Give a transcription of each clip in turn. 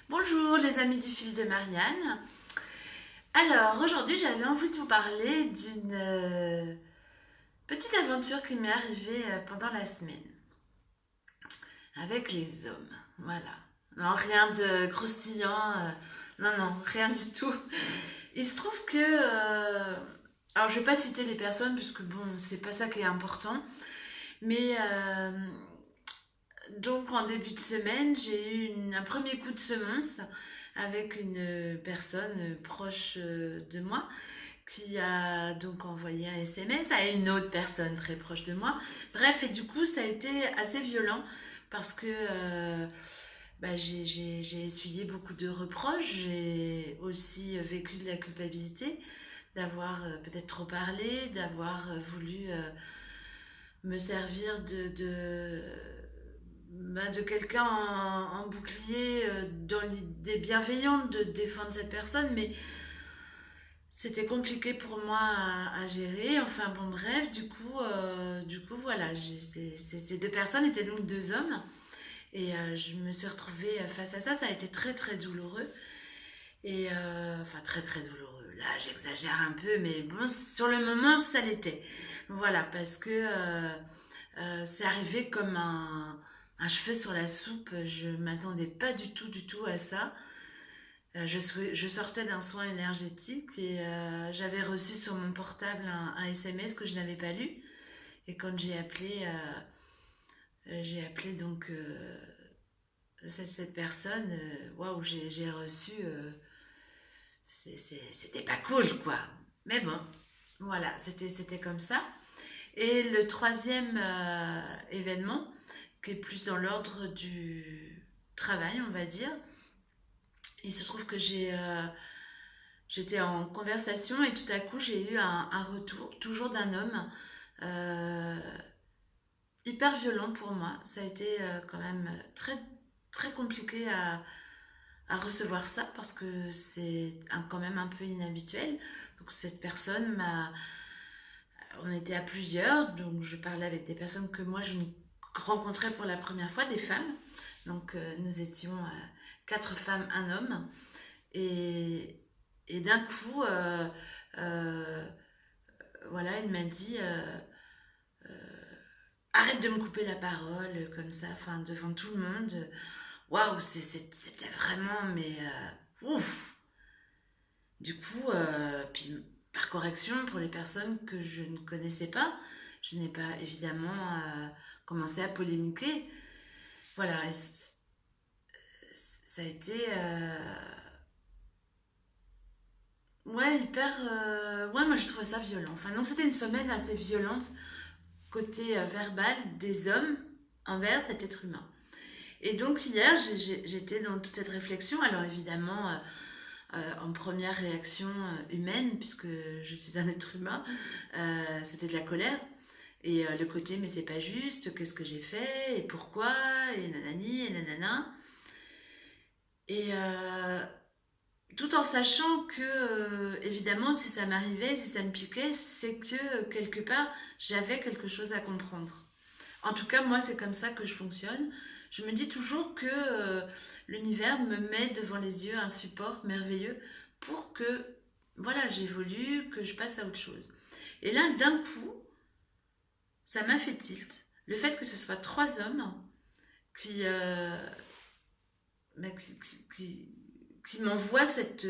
Bonjour les amis du fil de Marianne. Alors aujourd'hui j'avais envie de vous parler d'une petite aventure qui m'est arrivée pendant la semaine avec les hommes. Voilà. Non, rien de croustillant. Non, non, rien du tout. Il se trouve que... alors je vais pas citer les personnes parce que bon, c'est pas ça qui est important. Mais donc en début de semaine, j'ai eu un premier coup de semonce avec une personne proche de moi qui a donc envoyé un SMS à une autre personne très proche de moi. Bref, et du coup, ça a été assez violent parce que j'ai essuyé beaucoup de reproches. J'ai aussi vécu de la culpabilité d'avoir peut-être trop parlé, d'avoir voulu me servir de quelqu'un en bouclier dans l'idée bienveillante de défendre cette personne, mais c'était compliqué pour moi à gérer. Enfin bon, bref, du coup voilà, ces deux personnes étaient donc deux hommes et je me suis retrouvée face à ça. Ça a été très très douloureux et enfin très très douloureux. Là, j'exagère un peu, mais bon, sur le moment, ça l'était. Voilà, parce que c'est arrivé comme un cheveu sur la soupe. Je m'attendais pas du tout à ça. Je sortais d'un soin énergétique et j'avais reçu sur mon portable un SMS que je n'avais pas lu. Et quand j'ai appelé donc cette personne, waouh, j'ai reçu. C'était pas cool, quoi. Mais bon, voilà, c'était comme ça. Et le troisième événement, qui est plus dans l'ordre du travail, on va dire, il se trouve que j'étais en conversation et tout à coup j'ai eu un retour, toujours d'un homme, euh, hyper violent pour moi. Ça a été quand même très, très compliqué à recevoir ça parce que c'est quand même un peu inhabituel. Donc cette personne m'a... On était à plusieurs, donc je parlais avec des personnes que moi je rencontrais pour la première fois, des femmes. Donc nous étions quatre femmes, un homme. Et, et d'un coup, euh, voilà, il m'a dit arrête de me couper la parole comme ça, enfin devant tout le monde. Waouh, c'était vraiment, mais ouf. Du coup, puis par correction, pour les personnes que je ne connaissais pas, je n'ai pas évidemment commencé à polémiquer. Voilà, et ça a été ouais, hyper. Ouais, moi je trouvais ça violent. Enfin, donc c'était une semaine assez violente, côté verbal, des hommes envers cet être humain. Et donc hier, j'étais dans toute cette réflexion. Alors évidemment, en première réaction humaine, puisque je suis un être humain, c'était de la colère. Et le côté, mais c'est pas juste, qu'est-ce que j'ai fait, et pourquoi, et nanani, et nanana. Et tout en sachant que, évidemment, si ça m'arrivait, si ça me piquait, c'est que quelque part, j'avais quelque chose à comprendre. En tout cas, moi, c'est comme ça que je fonctionne. Je me dis toujours que l'univers me met devant les yeux un support merveilleux pour que, voilà, j'évolue, que je passe à autre chose. Et là, d'un coup, ça m'a fait tilt. Le fait que ce soit trois hommes qui, bah, qui m'envoient cette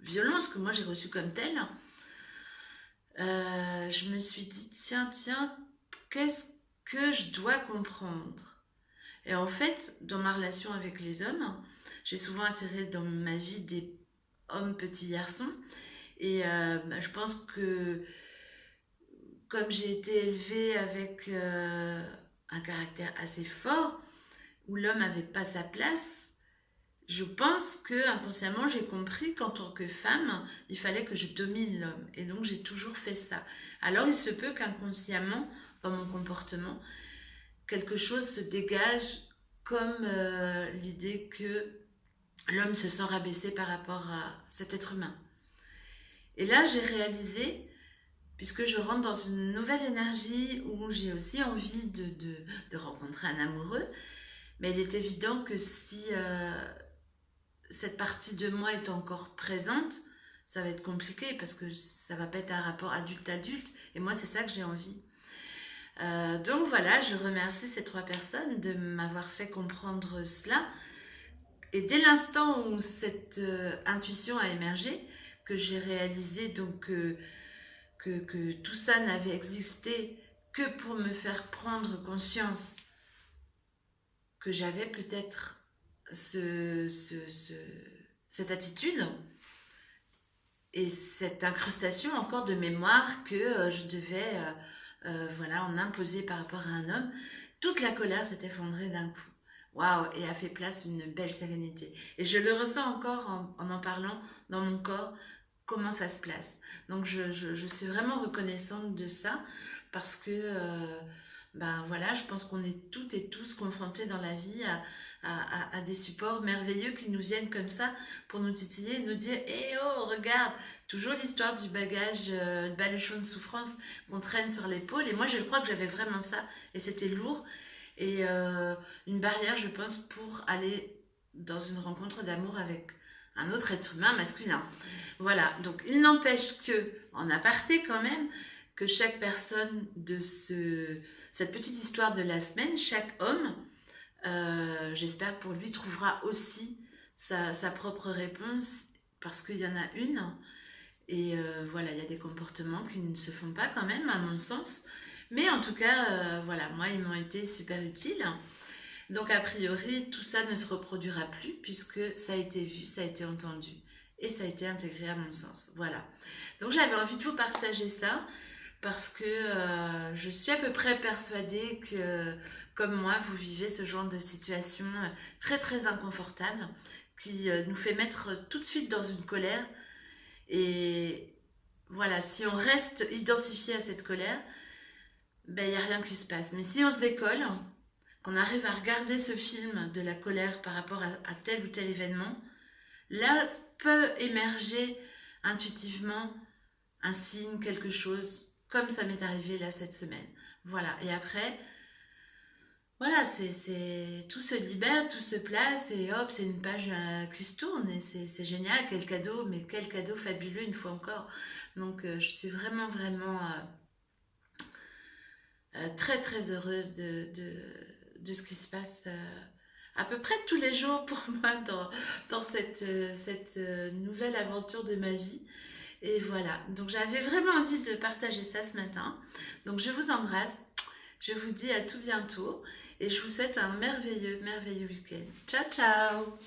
violence que moi j'ai reçue comme telle, je me suis dit, tiens, qu'est-ce que je dois comprendre? Et en fait, dans ma relation avec les hommes, j'ai souvent attiré dans ma vie des hommes petits garçons. Et je pense que comme j'ai été élevée avec un caractère assez fort, où l'homme n'avait pas sa place, je pense que inconsciemment j'ai compris qu'en tant que femme, il fallait que je domine l'homme. Et donc j'ai toujours fait ça. Alors il se peut qu'inconsciemment, dans mon comportement, quelque chose se dégage comme l'idée que l'homme se sent rabaissé par rapport à cet être humain. Et là, j'ai réalisé, puisque je rentre dans une nouvelle énergie où j'ai aussi envie de rencontrer un amoureux, mais il est évident que si cette partie de moi est encore présente, ça va être compliqué parce que ça va pas être un rapport adulte-adulte. Et moi, c'est ça que j'ai envie. Donc voilà, je remercie ces 3 personnes de m'avoir fait comprendre cela. Et dès l'instant où cette intuition a émergé, que j'ai réalisé donc que tout ça n'avait existé que pour me faire prendre conscience que j'avais peut-être cette attitude et cette incrustation encore de mémoire que je devais voilà, en imposer par rapport à un homme, toute la colère s'est effondrée d'un coup. Waouh, et a fait place une belle sérénité. Et je le ressens encore en parlant dans mon corps, comment ça se place. Donc je suis vraiment reconnaissante de ça parce que ben voilà, je pense qu'on est toutes et tous confrontés dans la vie à des supports merveilleux qui nous viennent comme ça pour nous titiller et nous dire eh oh, regarde, toujours l'histoire du bagage, le baluchon de souffrance qu'on traîne sur l'épaule. Et moi, je crois que j'avais vraiment ça et c'était lourd. Et une barrière, je pense, pour aller dans une rencontre d'amour avec un autre être humain masculin. Voilà, donc il n'empêche que, en aparté quand même, que chaque personne de cette petite histoire de la semaine, chaque homme, j'espère pour lui, trouvera aussi sa propre réponse, parce qu'il y en a une. Et voilà, il y a des comportements qui ne se font pas quand même, à mon sens. Mais en tout cas, voilà, moi, ils m'ont été super utiles. Donc, a priori, tout ça ne se reproduira plus, puisque ça a été vu, ça a été entendu. Et ça a été intégré à mon sens. Voilà. Donc, j'avais envie de vous partager ça, parce que je suis à peu près persuadée que, comme moi, vous vivez ce genre de situation très, très inconfortable, qui nous fait mettre tout de suite dans une colère. Et voilà, si on reste identifié à cette colère, ben, il n'y a rien qui se passe. Mais si on se décolle, qu'on arrive à regarder ce film de la colère par rapport à tel ou tel événement, là peut émerger intuitivement un signe, quelque chose, comme ça m'est arrivé là cette semaine. Voilà, et après, voilà, tout se libère, tout se place, et hop, c'est une page qui se tourne, et c'est génial, quel cadeau, mais quel cadeau fabuleux une fois encore. Donc je suis vraiment, vraiment très, très heureuse de ce qui se passe à peu près tous les jours pour moi dans cette nouvelle aventure de ma vie. Et voilà, donc j'avais vraiment envie de partager ça ce matin. Donc je vous embrasse, je vous dis à tout bientôt et je vous souhaite un merveilleux, merveilleux week-end. Ciao, ciao!